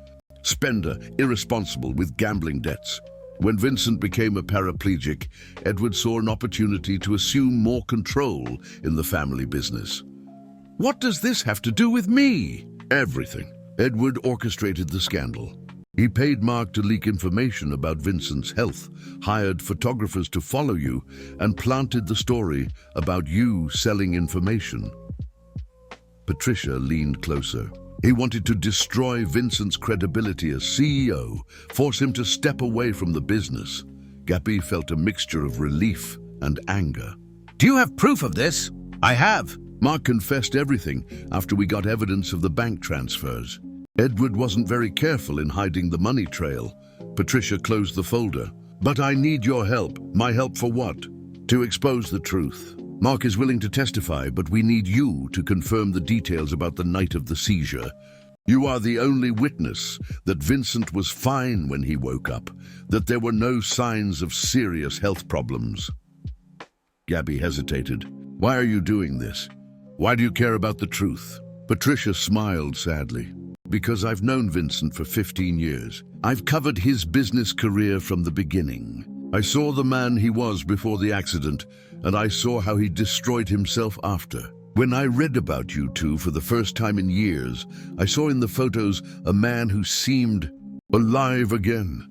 Spender, irresponsible with gambling debts. When Vincent became a paraplegic, Edward saw an opportunity to assume more control in the family business. What does this have to do with me? Everything. Edward orchestrated the scandal. He paid Mark to leak information about Vincent's health, hired photographers to follow you, and planted the story about you selling information. Patricia leaned closer. He wanted to destroy Vincent's credibility as CEO, force him to step away from the business. Gabby felt a mixture of relief and anger. Do you have proof of this? I have. Mark confessed everything after we got evidence of the bank transfers. Edward wasn't very careful in hiding the money trail. Patricia closed the folder. But I need your help. My help for what? To expose the truth. Mark is willing to testify, but we need you to confirm the details about the night of the seizure. You are the only witness that Vincent was fine when he woke up, that there were no signs of serious health problems. Gabby hesitated. Why are you doing this? Why do you care about the truth? Patricia smiled sadly. Because I've known Vincent for 15 years. I've covered his business career from the beginning. I saw the man he was before the accident, and I saw how he destroyed himself after. When I read about you two for the first time in years, I saw in the photos a man who seemed alive again.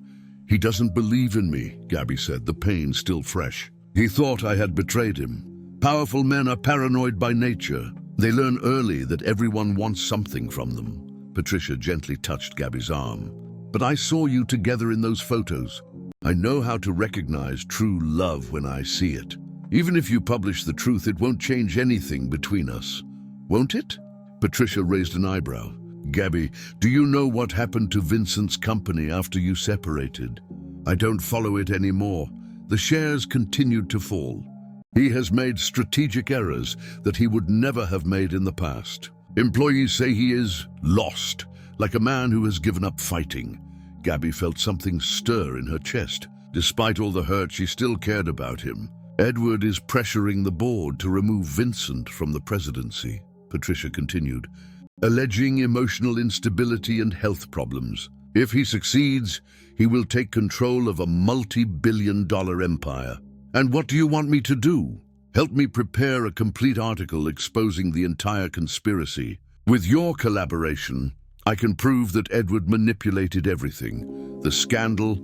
He doesn't believe in me, Gabby said, the pain still fresh. He thought I had betrayed him. Powerful men are paranoid by nature. They learn early that everyone wants something from them. Patricia gently touched Gabby's arm. But I saw you together in those photos. I know how to recognize true love when I see it. Even if you publish the truth, it won't change anything between us. Won't it? Patricia raised an eyebrow. Gabby, do you know what happened to Vincent's company after you separated? I don't follow it anymore. The shares continued to fall. He has made strategic errors that he would never have made in the past. Employees say he is lost, like a man who has given up fighting. Gabby felt something stir in her chest. Despite all the hurt, she still cared about him. Edward is pressuring the board to remove Vincent from the presidency, Patricia continued, alleging emotional instability and health problems. If he succeeds, he will take control of a multi-billion-dollar empire. And what do you want me to do? Help me prepare a complete article exposing the entire conspiracy. With your collaboration, I can prove that Edward manipulated everything. The scandal,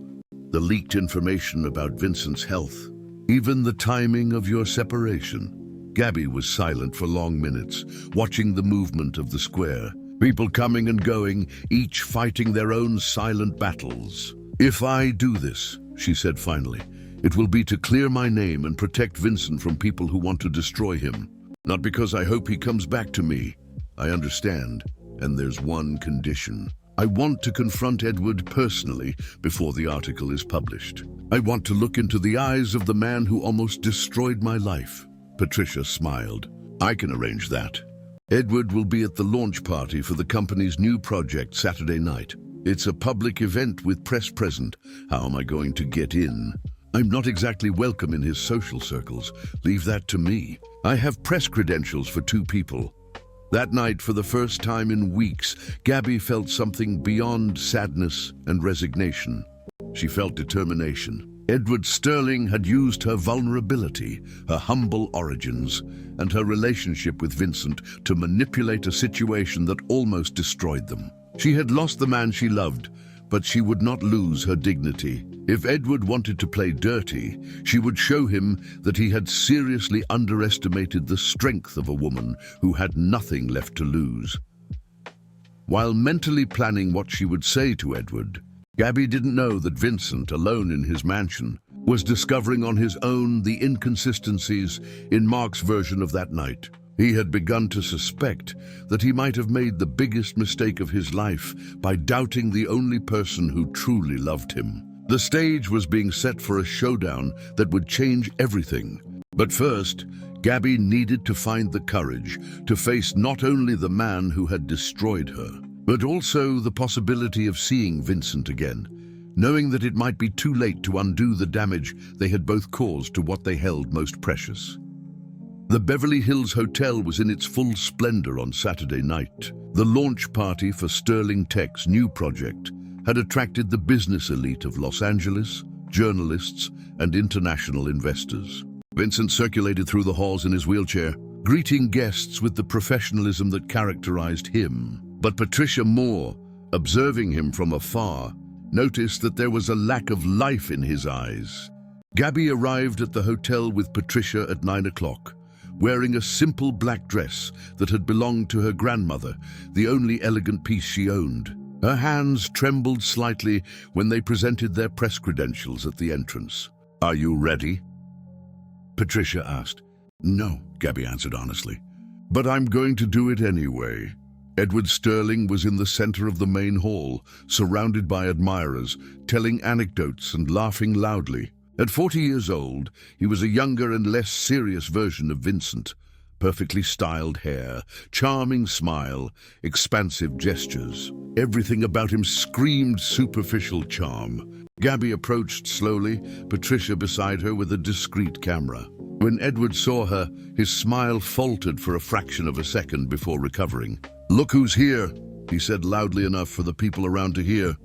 the leaked information about Vincent's health, even the timing of your separation. Gabby was silent for long minutes, watching the movement of the square. People coming and going, each fighting their own silent battles. If I do this, she said finally, it will be to clear my name and protect Vincent from people who want to destroy him. Not because I hope he comes back to me. I understand, and there's one condition. I want to confront Edward personally before the article is published. I want to look into the eyes of the man who almost destroyed my life. Patricia smiled. I can arrange that. Edward will be at the launch party for the company's new project Saturday night. It's a public event with press present. How am I going to get in? I'm not exactly welcome in his social circles. Leave that to me. I have press credentials for 2 people. That night, for the first time in weeks, Gabby felt something beyond sadness and resignation. She felt determination. Edward Sterling had used her vulnerability, her humble origins, and her relationship with Vincent to manipulate a situation that almost destroyed them. She had lost the man she loved, but she would not lose her dignity. If Edward wanted to play dirty, she would show him that he had seriously underestimated the strength of a woman who had nothing left to lose. While mentally planning what she would say to Edward, Gabby didn't know that Vincent, alone in his mansion, was discovering on his own the inconsistencies in Mark's version of that night. He had begun to suspect that he might have made the biggest mistake of his life by doubting the only person who truly loved him. The stage was being set for a showdown that would change everything. But first, Gabby needed to find the courage to face not only the man who had destroyed her, but also the possibility of seeing Vincent again, knowing that it might be too late to undo the damage they had both caused to what they held most precious. The Beverly Hills Hotel was in its full splendor on Saturday night. The launch party for Sterling Tech's new project had attracted the business elite of Los Angeles, journalists, and international investors. Vincent circulated through the halls in his wheelchair, greeting guests with the professionalism that characterized him. But Patricia Moore, observing him from afar, noticed that there was a lack of life in his eyes. Gabby arrived at the hotel with Patricia at 9 o'clock, wearing a simple black dress that had belonged to her grandmother, the only elegant piece she owned. Her hands trembled slightly when they presented their press credentials at the entrance. "Are you ready?" Patricia asked. "No," Gabby answered honestly. "But I'm going to do it anyway." Edward Sterling was in the center of the main hall, surrounded by admirers, telling anecdotes and laughing loudly. At 40 years old, he was a younger and less serious version of Vincent. Perfectly styled hair, charming smile, expansive gestures. Everything about him screamed superficial charm. Gabby approached slowly, Patricia beside her with a discreet camera. When Edward saw her, his smile faltered for a fraction of a second before recovering. "Look who's here," he said loudly enough for the people around to hear.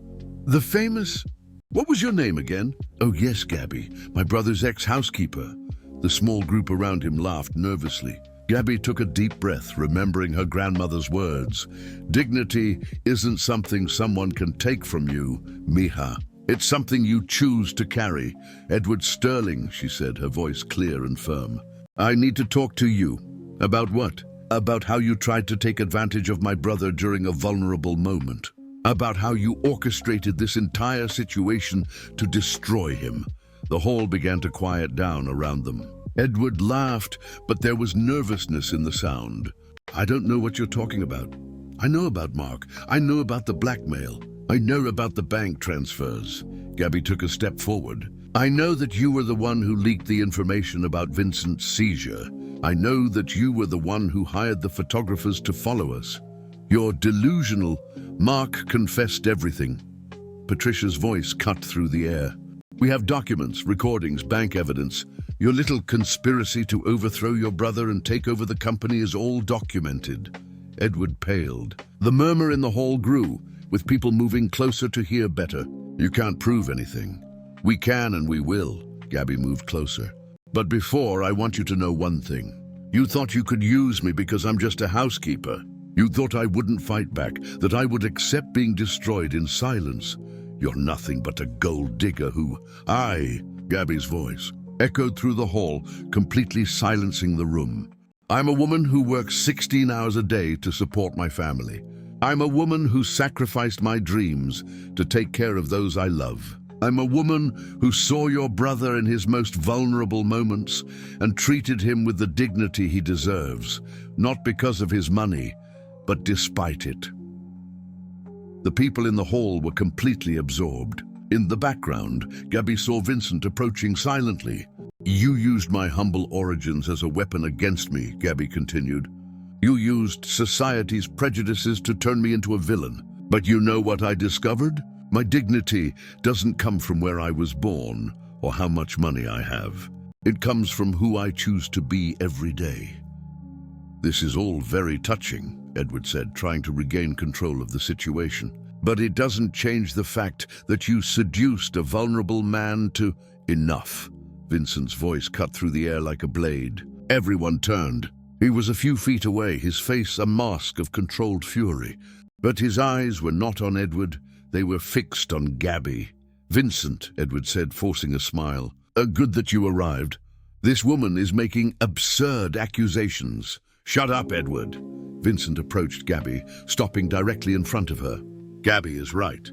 "The famous... What was your name again?" "Oh yes, Gabby, my brother's ex-housekeeper." The small group around him laughed nervously. Gabby took a deep breath, remembering her grandmother's words. "Dignity isn't something someone can take from you, mija. It's something you choose to carry." "Edward Sterling," she said, her voice clear and firm. "I need to talk to you." "About what?" "About how you tried to take advantage of my brother during a vulnerable moment. About how you orchestrated this entire situation to destroy him." The hall began to quiet down around them. Edward laughed, but there was nervousness in the sound. "I don't know what you're talking about. I know about Mark. I know about the blackmail. I know about the bank transfers." Gabby took a step forward. "I know that you were the one who leaked the information about Vincent's seizure. I know that you were the one who hired the photographers to follow us. You're delusional. Mark confessed everything." Patricia's voice cut through the air. "We have documents, recordings, bank evidence. Your little conspiracy to overthrow your brother and take over the company is all documented." Edward paled. The murmur in the hall grew, with people moving closer to hear better. "You can't prove anything." "We can and we will." Gabby moved closer. "But before, I want you to know one thing. You thought you could use me because I'm just a housekeeper. You thought I wouldn't fight back, that I would accept being destroyed in silence. You're nothing but a gold digger who..." Gabby's voice echoed through the hall, completely silencing the room. "I'm a woman who works 16 hours a day to support my family. I'm a woman who sacrificed my dreams to take care of those I love. I'm a woman who saw your brother in his most vulnerable moments and treated him with the dignity he deserves, not because of his money, but despite it." The people in the hall were completely absorbed. In the background, Gabby saw Vincent approaching silently. "You used my humble origins as a weapon against me," Gabby continued. "You used society's prejudices to turn me into a villain. But you know what I discovered? My dignity doesn't come from where I was born or how much money I have. It comes from who I choose to be every day." "This is all very touching," Edward said, trying to regain control of the situation. "But it doesn't change the fact that you seduced a vulnerable man to..." "Enough." Vincent's voice cut through the air like a blade. Everyone turned. He was a few feet away, his face a mask of controlled fury. But his eyes were not on Edward, they were fixed on Gabby. "Vincent," Edward said, forcing a smile. Good that you arrived. This woman is making absurd accusations." "Shut up, Edward." Vincent approached Gabby, stopping directly in front of her. "Gabby is right."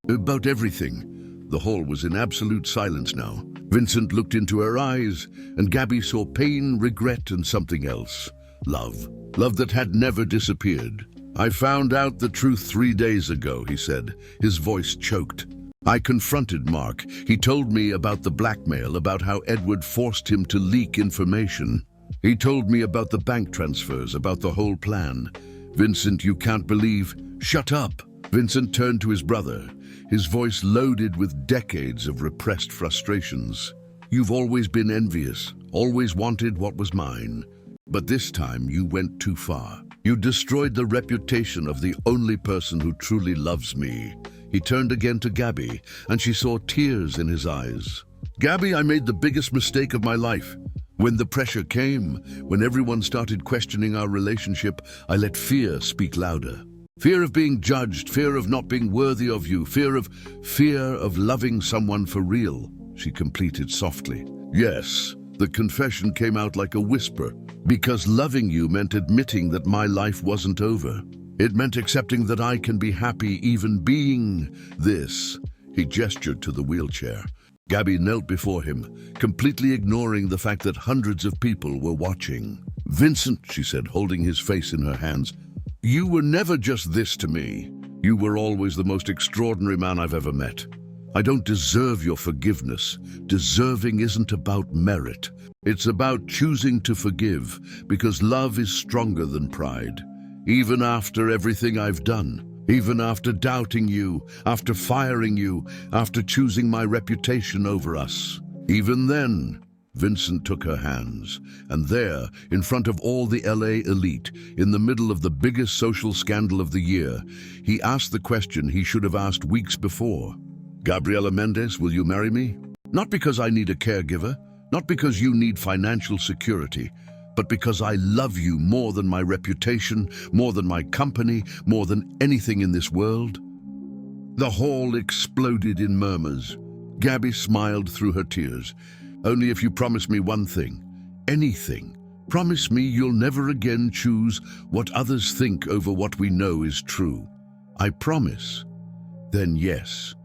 "About everything." The hall was in absolute silence now. Vincent looked into her eyes, and Gabby saw pain, regret, and something else. Love. Love that had never disappeared. "I found out the truth 3 days ago," he said, his voice choked. "I confronted Mark. He told me about the blackmail, about how Edward forced him to leak information. He told me about the bank transfers, about the whole plan. Vincent, you can't believe—" "Shut up!" Vincent turned to his brother, his voice loaded with decades of repressed frustrations. "You've always been envious, always wanted what was mine. But this time you went too far. You destroyed the reputation of the only person who truly loves me." He turned again to Gabby, and she saw tears in his eyes. "Gabby, I made the biggest mistake of my life. When the pressure came, when everyone started questioning our relationship, I let fear speak louder. Fear of being judged, fear of not being worthy of you, fear of loving someone for real," she completed softly. "Yes, the confession came out like a whisper, because loving you meant admitting that my life wasn't over. It meant accepting that I can be happy even being this." He gestured to the wheelchair. Gabby knelt before him, completely ignoring the fact that hundreds of people were watching. "Vincent," she said, holding his face in her hands, "you were never just this to me. You were always the most extraordinary man I've ever met. I don't deserve your forgiveness. Deserving isn't about merit. It's about choosing to forgive, because love is stronger than pride. Even after everything I've done, even after doubting you, after firing you, after choosing my reputation over us. Even then." Vincent took her hands, and there, in front of all the LA elite, in the middle of the biggest social scandal of the year, he asked the question he should have asked weeks before. "Gabriela Mendez, will you marry me? Not because I need a caregiver, not because you need financial security, but because I love you more than my reputation, more than my company, more than anything in this world." The hall exploded in murmurs. Gabby smiled through her tears. "Only if you promise me one thing. Anything. Promise me you'll never again choose what others think over what we know is true." "I promise." "Then yes."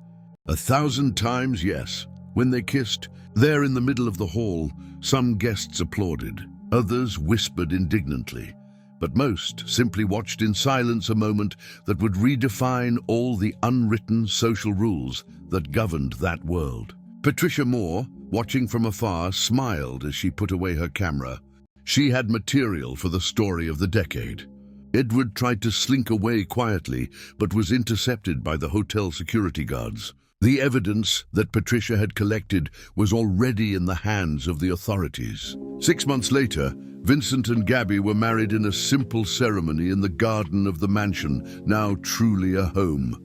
1,000 times yes. When they kissed, there in the middle of the hall, some guests applauded. Others whispered indignantly, but most simply watched in silence a moment that would redefine all the unwritten social rules that governed that world. Patricia Moore, watching from afar, smiled as she put away her camera. She had material for the story of the decade. Edward tried to slink away quietly, but was intercepted by the hotel security guards. The evidence that Patricia had collected was already in the hands of the authorities. 6 months later, Vincent and Gabby were married in a simple ceremony in the garden of the mansion, now truly a home.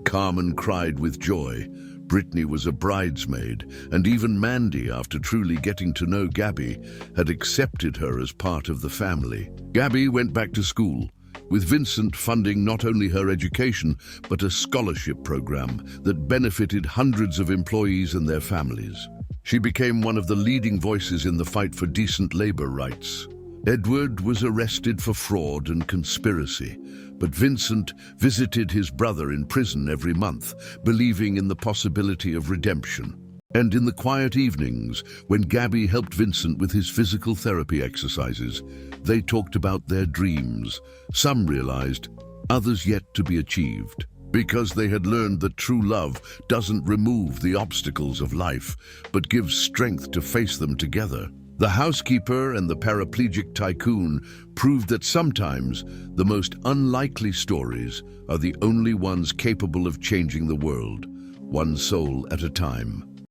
Carmen cried with joy. Brittany was a bridesmaid, and even Mandy, after truly getting to know Gabby, had accepted her as part of the family. Gabby went back to school, with Vincent funding not only her education, but a scholarship program that benefited hundreds of employees and their families. She became one of the leading voices in the fight for decent labor rights. Edward was arrested for fraud and conspiracy, but Vincent visited his brother in prison every month, believing in the possibility of redemption. And in the quiet evenings, when Gabby helped Vincent with his physical therapy exercises, they talked about their dreams. Some realized, others yet to be achieved. Because they had learned that true love doesn't remove the obstacles of life, but gives strength to face them together. The housekeeper and the paraplegic tycoon proved that sometimes the most unlikely stories are the only ones capable of changing the world, one soul at a time.